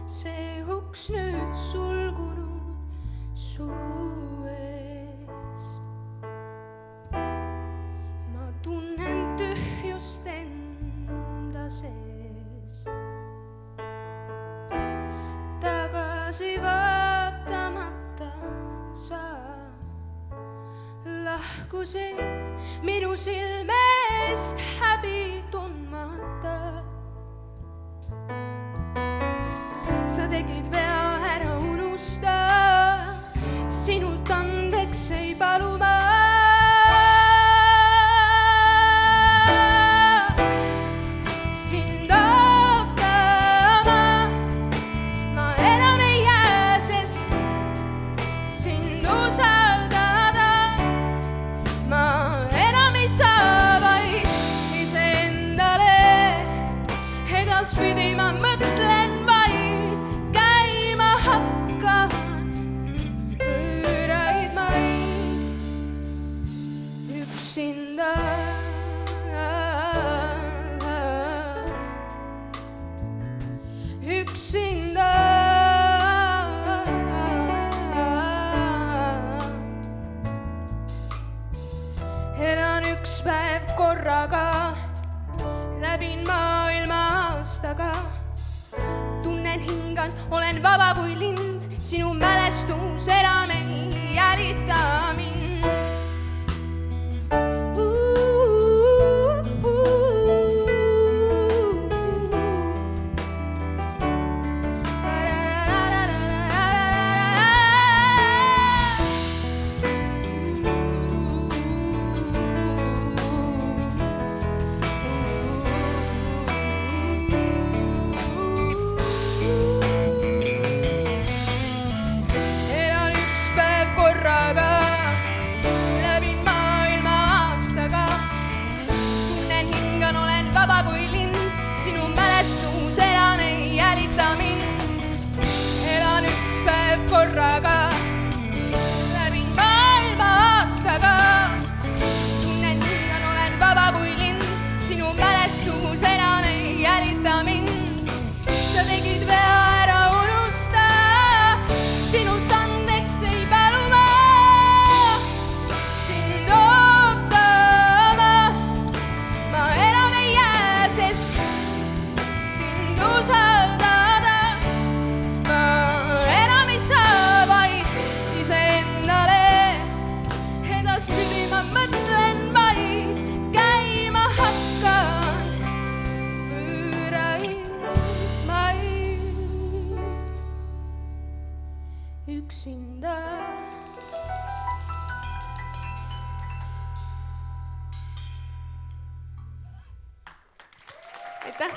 see uks nüüd sulgunud suu ees. Ma tunnen tühjust enda sees. Tagasi vaatamata sa lahkusid minu silmest häbi tundmata. Sa tegid vea, ära unusta, sinult andeks ei palu ma. Sind ootama ma enam ei jää, sest sind usaldada ma enam ei saa, vaid iseendale. Edaspidi ma mõtlen vaid käima hakkan võõraid maid üksinda. Üksinda elan üks päev korraga, läbin maailma aastaga. Tunnen, hingan, olen vaba kui lind, sinu mälestus enam ei jälita mind. Läbin maailma aastaga. Tunnen, hingan, olen vaba kui lind, sinu mälestus enam ei jälita mind. Elan üks päev korraga, läbin maailma aastaga. Tunnen, hingan, olen vaba kui lind, sinu mälestus enam ei jälita mind. Sa tegid vea, ära unusta, sinult andeks ei palu ma. Sind ootama ma enam ei jää, sest sind usaldada ma enam ei saa, vaid iseendale. Edaspidi ma mõtlen vaid käima hakkan võõraid maid üksinda. Aitäh!